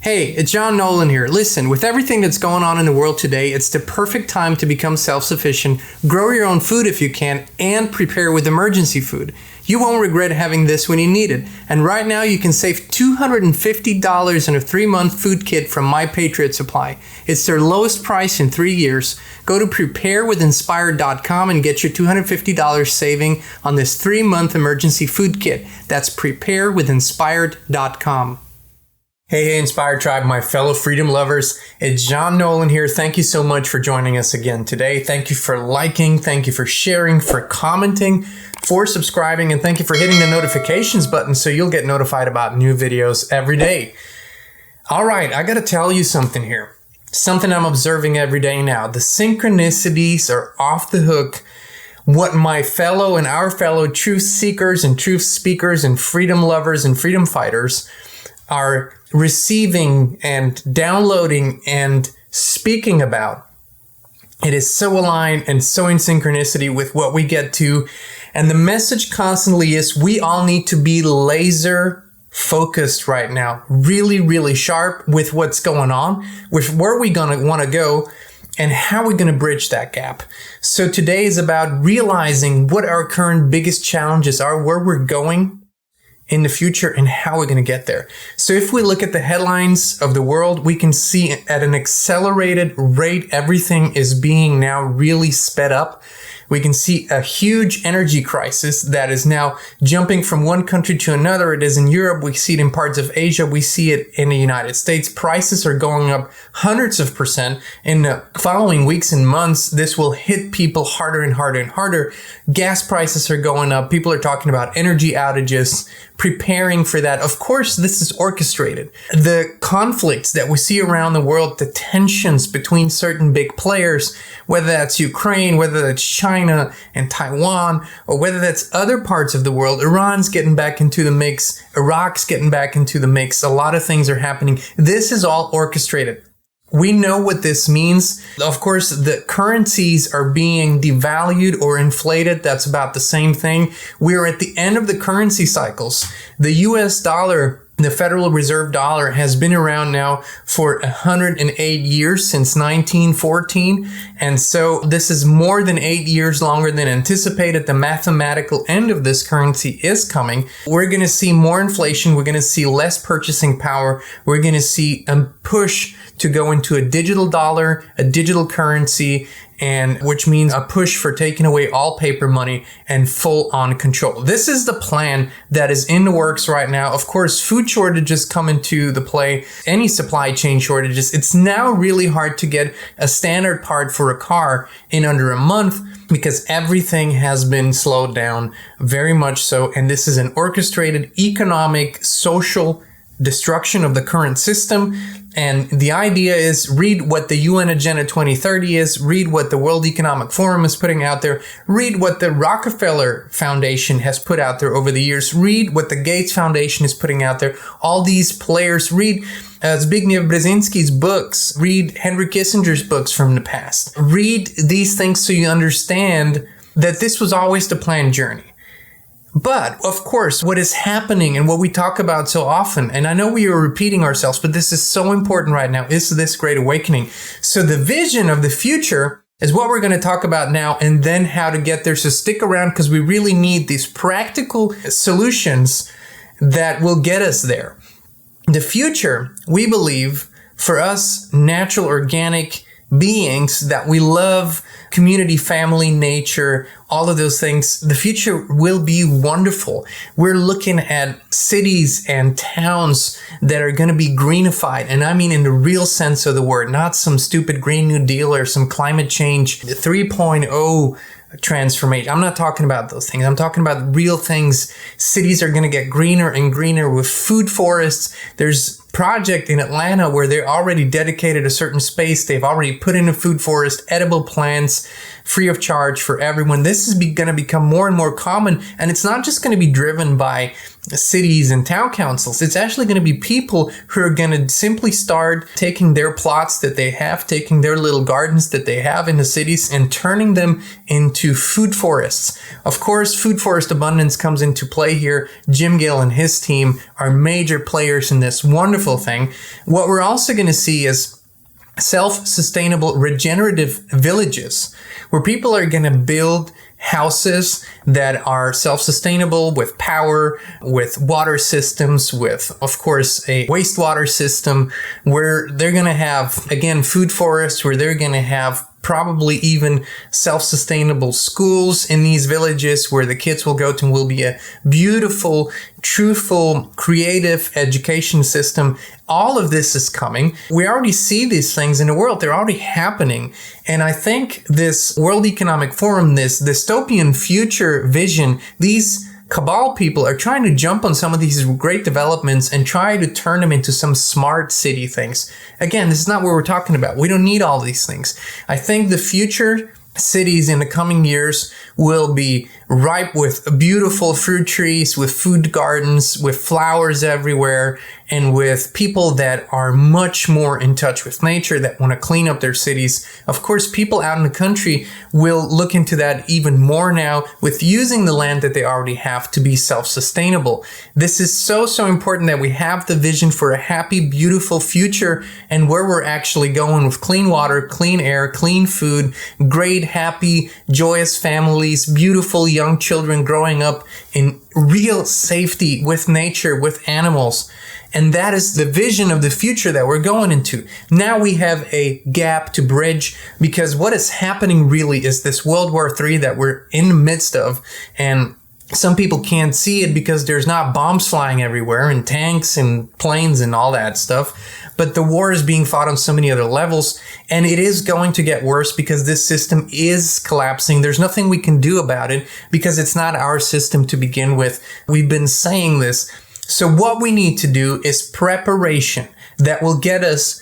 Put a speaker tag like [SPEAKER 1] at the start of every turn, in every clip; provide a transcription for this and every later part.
[SPEAKER 1] Hey, it's Jean Nolan here. Listen, with everything that's going on in the world today, it's the perfect time to become self-sufficient, grow your own food if you can, and prepare with emergency food. You won't regret having this when you need it. And right now you can save $250 on a 3-month food kit from My Patriot Supply. It's their lowest price in 3 years. Go to preparewithinspired.com and get your $250 saving on this 3-month emergency food kit. That's preparewithinspired.com. Hey, Inspired Tribe, my fellow freedom lovers. It's Jean Nolan here. Thank you so much for joining us again today. Thank you for liking, thank you for sharing, for commenting, for subscribing, and thank you for hitting the notifications button so you'll get notified about new videos every day. All right, I gotta tell you something here. Something I'm observing every day now. The synchronicities are off the hook. What my fellow and our fellow truth seekers and truth speakers and freedom lovers and freedom fighters are receiving and downloading and speaking about. It is so aligned and so in synchronicity with what we get to. And the message constantly is we all need to be laser focused right now, really, really sharp with what's going on, with where we're going to want to go and how we're going to bridge that gap. So today is about realizing what our current biggest challenges are, where we're going in the future, and how we're going to get there. So if we look at the headlines of the world, we can see at an accelerated rate, everything is being now really sped up. We can see a huge energy crisis that is now jumping from one country to another. It is in Europe. We see it in parts of Asia. We see it in the United States. Prices are going up hundreds of percent. In the following weeks and months, this will hit people harder and harder and harder. Gas prices are going up. People are talking about energy outages, preparing for that. Of course, this is orchestrated. The conflicts that we see around the world, the tensions between certain big players, whether that's Ukraine, whether that's China and Taiwan, or whether that's other parts of the world. Iran's getting back into the mix. Iraq's getting back into the mix. A lot of things are happening. This is all orchestrated. We know what this means. Of course, the currencies are being devalued or inflated. That's about the same thing. We're at the end of the currency cycles. The US dollar, the Federal Reserve dollar, has been around now for 108 years, since 1914. And so this is more than 8 years longer than anticipated. The mathematical end of this currency is coming. We're going to see more inflation. We're going to see less purchasing power. We're going to see a push to go into a digital dollar, a digital currency, and which means a push for taking away all paper money and full on control. This is the plan that is in the works right now. Of course, food shortages come into the play, any supply chain shortages. It's now really hard to get a standard part for a car in under a month because everything has been slowed down very much so. And this is an orchestrated economic, social destruction of the current system. And the idea is, read what the UN Agenda 2030 is, read what the World Economic Forum is putting out there, read what the Rockefeller Foundation has put out there over the years, read what the Gates Foundation is putting out there, all these players, read Zbigniew Brzezinski's books, read Henry Kissinger's books from the past. Read these things so you understand that this was always the planned journey. But, of course, what is happening and what we talk about so often, and I know we are repeating ourselves, but this is so important right now, is this Great Awakening. So the vision of the future is what we're going to talk about now, and then how to get there. So stick around, because we really need these practical solutions that will get us there. The future, we believe, for us natural, organic beings that we love, community, family, nature, all of those things, the future will be wonderful. We're looking at cities and towns that are going to be greenified. And I mean in the real sense of the word, not some stupid Green New Deal or some climate change 3.0 transformation. I'm not talking about those things. I'm talking about real things. Cities are going to get greener and greener with food forests. There's a project in Atlanta where they're already dedicated a certain space. They've already put in a food forest, edible plants, free of charge for everyone. This is going to become more and more common. And it's not just going to be driven by cities and town councils. It's actually going to be people who are going to simply start taking their plots that they have, taking their little gardens that they have in the cities and turning them into food forests. Of course, food forest abundance comes into play here. Jim Gill and his team are major players in this wonderful thing. What we're also going to see is self-sustainable regenerative villages where people are going to build houses that are self-sustainable with power, with water systems, with, of course, a wastewater system where they're going to have, again, food forests, where they're going to have probably even self-sustainable schools in these villages where the kids will go to and will be a beautiful, truthful, creative education system. All of this is coming. We already see these things in the world. They're already happening. And I think this World Economic Forum, this dystopian future vision, these cabal people are trying to jump on some of these great developments and try to turn them into some smart city things. Again, this is not what we're talking about. We don't need all these things. I think the future cities in the coming years will be ripe with beautiful fruit trees, with food gardens, with flowers everywhere, and with people that are much more in touch with nature, that want to clean up their cities. Of course, people out in the country will look into that even more now with using the land that they already have to be self-sustainable. This is so important that we have the vision for a happy, beautiful future and where we're actually going with clean water, clean air, clean food, great, happy, joyous families, beautiful young children growing up in real safety with nature, with animals. And that is the vision of the future that we're going into. Now we have a gap to bridge because what is happening really is this World War III that we're in the midst of. And some people can't see it because there's not bombs flying everywhere and tanks and planes and all that stuff. But the war is being fought on so many other levels, and it is going to get worse because this system is collapsing. There's nothing we can do about it because it's not our system to begin with. We've been saying this. So what we need to do is preparation that will get us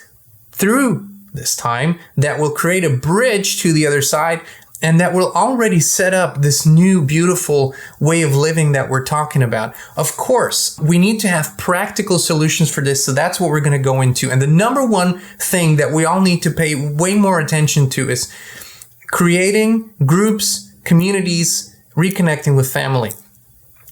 [SPEAKER 1] through this time, that will create a bridge to the other side, and that will already set up this new beautiful way of living that we're talking about. Of course, we need to have practical solutions for this, so that's what we're going to go into. And the number one thing that we all need to pay way more attention to is creating groups, communities, reconnecting with family.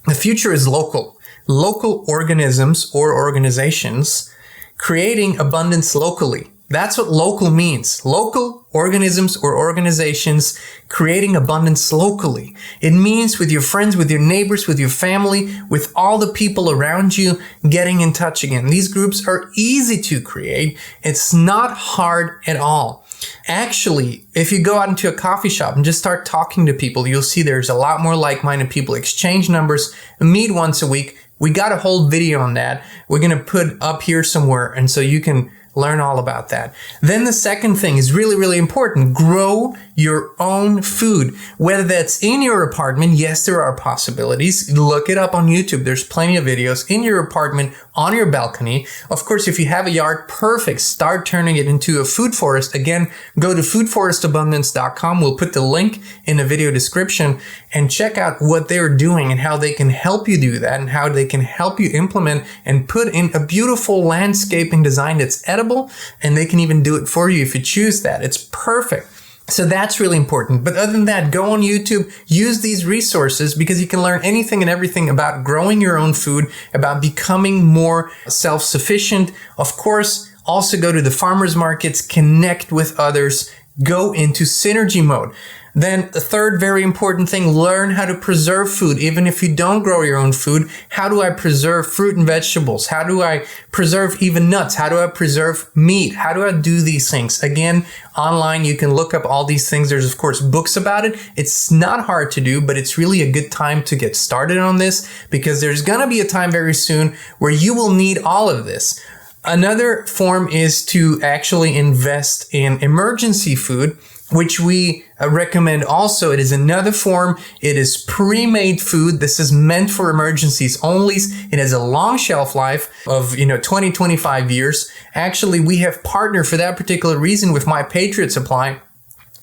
[SPEAKER 1] The future is local. Local organisms or organizations creating abundance locally. That's what local means. Local organisms or organizations creating abundance locally. It means with your friends, with your neighbors, with your family, with all the people around you, getting in touch again. These groups are easy to create. It's not hard at all. Actually, if you go out into a coffee shop and just start talking to people, you'll see there's a lot more like-minded people. Exchange numbers, meet once a week. We got a whole video on that. We're going to put up here somewhere, and so you can learn all about that. Then the second thing is really, really important. Grow your own food. Whether that's in your apartment, yes, there are possibilities. Look it up on YouTube. There's plenty of videos in your apartment, on your balcony. Of course, if you have a yard, perfect. Start turning it into a food forest. Again, go to foodforestabundance.com. We'll put the link in the video description and check out what they're doing and how they can help you do that and how they can help you implement and put in a beautiful landscaping design that's edible, and they can even do it for you if you choose that. It's perfect. So that's really important. But other than that, go on YouTube, use these resources because you can learn anything and everything about growing your own food, about becoming more self-sufficient. Of course, also go to the farmers markets, connect with others, go into synergy mode. Then the third very important thing, learn how to preserve food. Even if you don't grow your own food, how do I preserve fruit and vegetables? How do I preserve even nuts? How do I preserve meat? How do I do these things? Again, online, you can look up all these things. There's, of course, books about it. It's not hard to do, but it's really a good time to get started on this because there's going to be a time very soon where you will need all of this. Another form is to actually invest in emergency food, which we recommend also. It is another form. It is pre-made food. This is meant for emergencies only. It has a long shelf life of 20, 25 years. Actually, we have partnered for that particular reason with My Patriot Supply,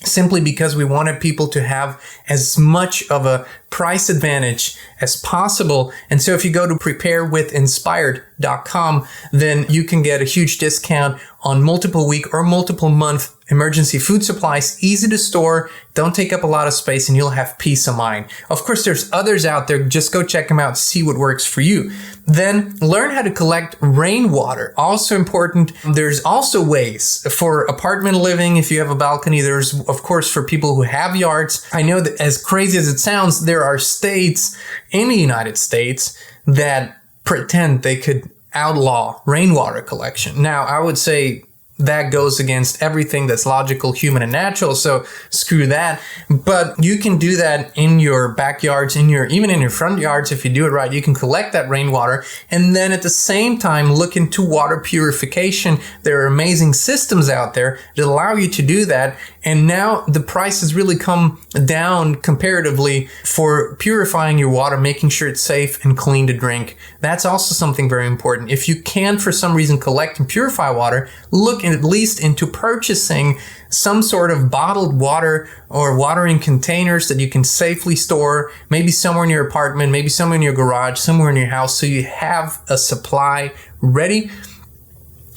[SPEAKER 1] simply because we wanted people to have as much of a price advantage as possible. And so if you go to preparewithinspired.com, then you can get a huge discount on multiple week or multiple month emergency food supplies, easy to store, don't take up a lot of space, and you'll have peace of mind. Of course, there's others out there. Just go check them out, see what works for you. Then learn how to collect rainwater. Also important. There's also ways for apartment living. If you have a balcony, there's of course for people who have yards. I know that as crazy as it sounds, there are states in the United States that pretend they could outlaw rainwater collection. Now, I would say that goes against everything that's logical, human, and natural. So screw that. But you can do that in your backyards, even in your front yards. If you do it right, you can collect that rainwater. And then at the same time, look into water purification. There are amazing systems out there that allow you to do that. And now the price has really come down comparatively for purifying your water, making sure it's safe and clean to drink. That's also something very important. If you can, for some reason, collect and purify water, look at least into purchasing some sort of bottled water or watering containers that you can safely store, maybe somewhere in your apartment, maybe somewhere in your garage, somewhere in your house, so you have a supply ready.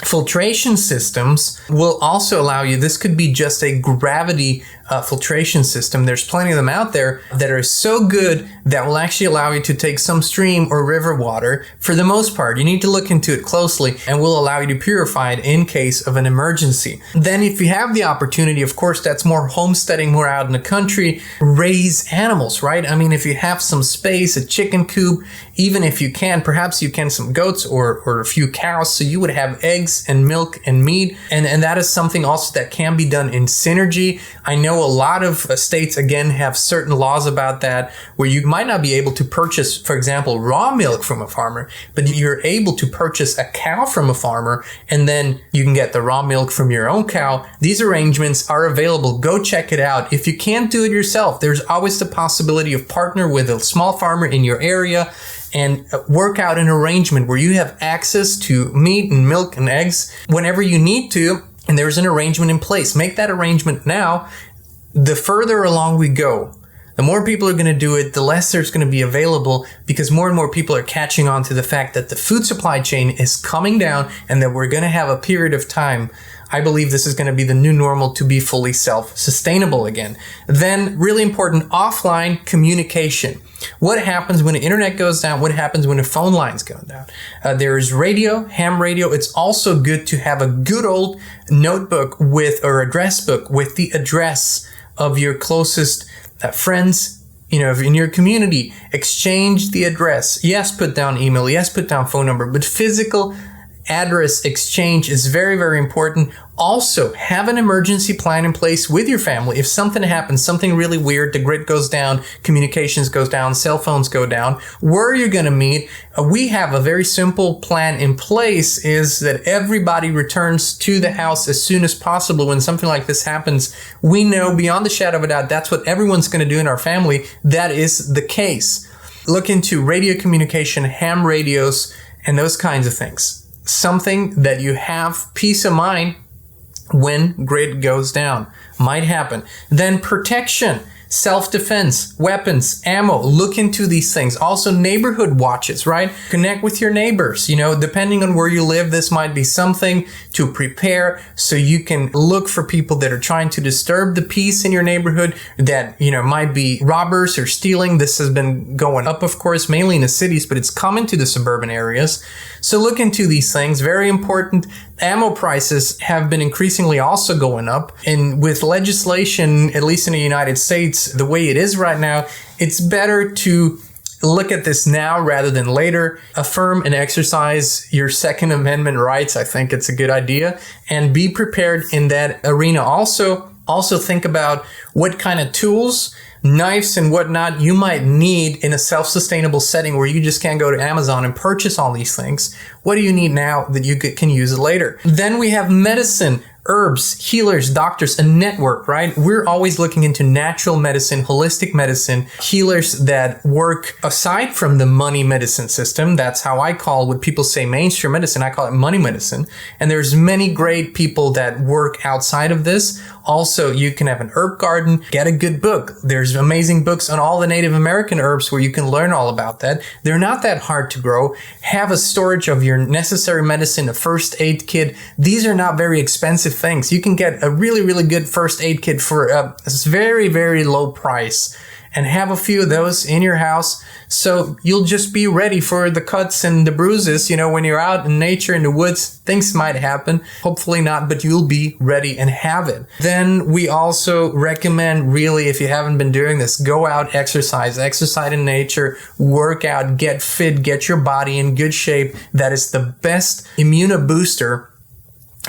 [SPEAKER 1] Filtration systems will also allow you, this could be just a gravity filtration system. There's plenty of them out there that are so good that will actually allow you to take some stream or river water. For the most part, you need to look into it closely, and will allow you to purify it in case of an emergency. Then if you have the opportunity, of course, that's more homesteading, more out in the country, raise animals, right? I mean, if you have some space, a chicken coop, even if you can, perhaps you can some goats or a few cows, so you would have eggs and milk and meat. And that is something also that can be done in synergy. I know a lot of states, again, have certain laws about that, where you might not be able to purchase, for example, raw milk from a farmer, but you're able to purchase a cow from a farmer, and then you can get the raw milk from your own cow. These arrangements are available. Go check it out. If you can't do it yourself, there's always the possibility of partner with a small farmer in your area and work out an arrangement where you have access to meat and milk and eggs whenever you need to, and there's an arrangement in place. Make that arrangement now. The further along we go, the more people are going to do it, the less there's going to be available, because more and more people are catching on to the fact that the food supply chain is coming down and that we're going to have a period of time. I believe this is going to be the new normal to be fully self-sustainable again. Then, really important, offline communication. What happens when the internet goes down? What happens when the phone lines go down? There's radio, ham radio. It's also good to have a good old notebook or address book with the address of your closest friends, in your community. Exchange the address. Yes, put down email. Yes, put down phone number. But physical address exchange is very, very important. Also, have an emergency plan in place with your family. If something happens, something really weird, the grid goes down, communications goes down, cell phones go down, where are you going to meet? We have a very simple plan in place, is that everybody returns to the house as soon as possible when something like this happens. We know beyond the shadow of a doubt that's what everyone's going to do in our family. That is the case. Look into radio communication, ham radios, and those kinds of things. Something that you have peace of mind when grid goes down. Might happen. Then protection, self-defense, weapons, ammo. Look into these things. Also neighborhood watches, right? Connect with your neighbors. Depending on where you live, this might be something to prepare, so you can look for people that are trying to disturb the peace in your neighborhood that, might be robbers or stealing. This has been going up, of course, mainly in the cities, but it's coming to the suburban areas. So look into these things. Very important. Ammo prices have been increasingly also going up. And with legislation, at least in the United States, the way it is right now, it's better to look at this now rather than later. Affirm and exercise your Second Amendment rights. I think it's a good idea. And be prepared in that arena. Also think about what kind of tools, knives and whatnot you might need in a self-sustainable setting where you just can't go to Amazon and purchase all these things. What do you need now that you can use it later? Then we have medicine, herbs, healers, doctors, a network, right? We're always looking into natural medicine, holistic medicine, healers that work aside from the money medicine system. That's how I call what people say mainstream medicine. I call it money medicine. And there's many great people that work outside of this. Also, you can have an herb garden, get a good book. There's amazing books on all the Native American herbs where you can learn all about that. They're not that hard to grow. Have a storage of your necessary medicine, a first aid kit. These are not very expensive things. You can get a really, really good first aid kit for a very, very low price, and have a few of those in your house so you'll just be ready for the cuts and the bruises. You know, when you're out in nature, in the woods, things might happen. Hopefully not, but you'll be ready and have it. Then we also recommend, really, if you haven't been doing this, go out, exercise in nature, work out, get fit, get your body in good shape. That is the best immunobooster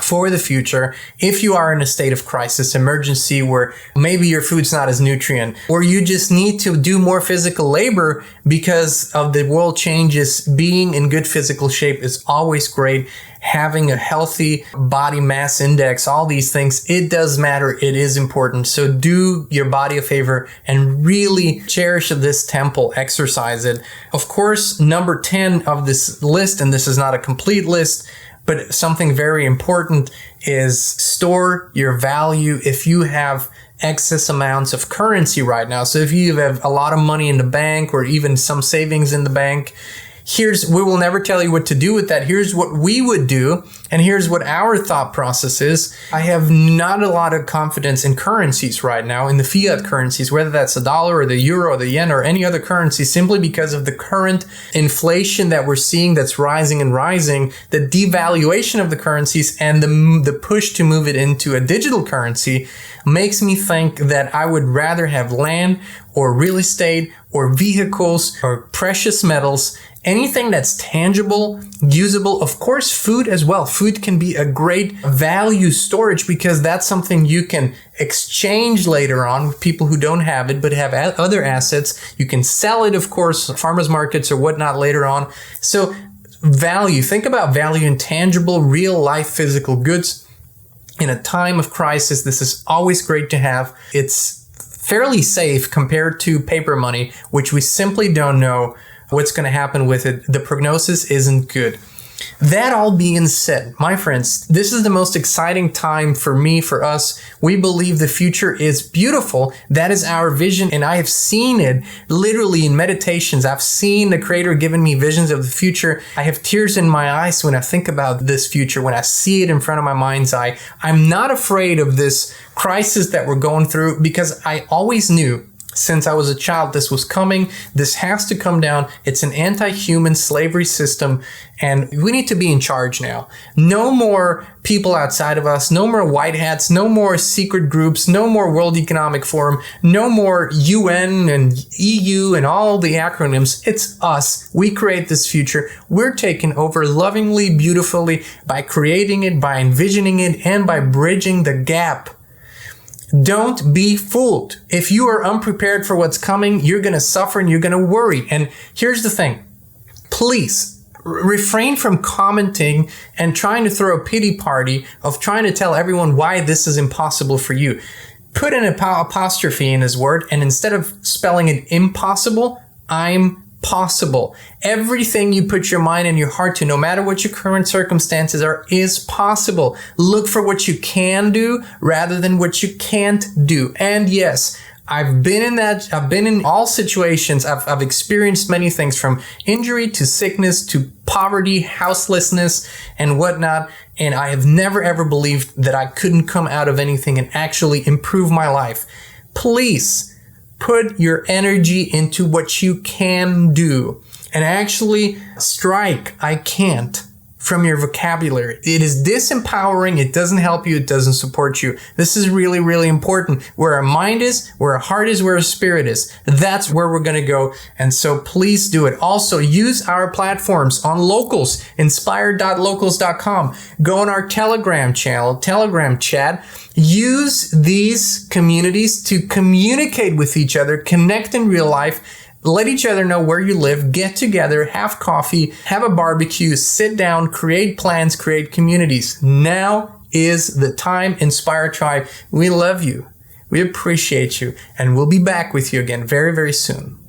[SPEAKER 1] for the future. If you are in a state of crisis, emergency, where maybe your food's not as nutrient, or you just need to do more physical labor because of the world changes, being in good physical shape is always great. Having a healthy body mass index, all these things, it does matter. It is important. So do your body a favor and really cherish this temple, exercise it. Of course, number 10 of this list, and this is not a complete list, but something very important, is store your value. If you have excess amounts of currency right now, so if you have a lot of money in the bank or even some savings in the bank, we will never tell you what to do with that. Here's what we would do, and here's what our thought process is. I have not a lot of confidence in currencies right now, in the fiat currencies, whether that's the dollar or the euro or the yen or any other currency, simply because of the current inflation that we're seeing that's rising and rising, the devaluation of the currencies, and the push to move it into a digital currency makes me think that I would rather have land or real estate or vehicles or precious metals, anything that's tangible, usable. Of course, food as well. Food can be a great value storage because that's something you can exchange later on with people who don't have it but have other assets. You can sell it, of course, farmers markets or whatnot later on. So value, think about value in tangible, real life, physical goods. In a time of crisis, this is always great to have. It's fairly safe compared to paper money, which we simply don't know what's going to happen with it. The prognosis isn't good. That all being said, my friends, this is the most exciting time for me, for us. We believe the future is beautiful. That is our vision, and I have seen it literally in meditations. I've seen the Creator giving me visions of the future. I have tears in my eyes when I think about this future, when I see it in front of my mind's eye. I'm not afraid of this crisis that we're going through because I always knew since I was a child this was coming. This has to come down. It's an anti-human slavery system, and we need to be in charge now. No more people outside of us, no more white hats, no more secret groups, no more World Economic Forum, no more UN and EU and all the acronyms. It's us. We create this future. We're taking over lovingly, beautifully, by creating it, by envisioning it, and by bridging the gap. Don't be fooled. If you are unprepared for what's coming, you're going to suffer and you're going to worry. And here's the thing. Please refrain from commenting and trying to throw a pity party of trying to tell everyone why this is impossible for you. Put an apostrophe in his word, and instead of spelling it impossible, I'm possible. Everything you put your mind and your heart to, no matter what your current circumstances are, is possible. Look for what you can do rather than what you can't do. And yes, I've been in that. I've been in all situations. I've experienced many things, from injury to sickness to poverty, houselessness, and whatnot. And I have never ever believed that I couldn't come out of anything and actually improve my life. Please put your energy into what you can do and actually strike "I can't" from your vocabulary. It is disempowering. It doesn't help you. It doesn't support you. This is really, really important. Where our mind is, where our heart is, where our spirit is, that's where we're going to go. And so please do it. Also, use our platforms on Locals, inspired.locals.com. Go on our Telegram channel, Telegram chat. Use these communities to communicate with each other, connect in real life. Let each other know where you live, get together, have coffee, have a barbecue, sit down, create plans, create communities. Now is the time, Inspire Tribe. We love you. We appreciate you. And we'll be back with you again very, very soon.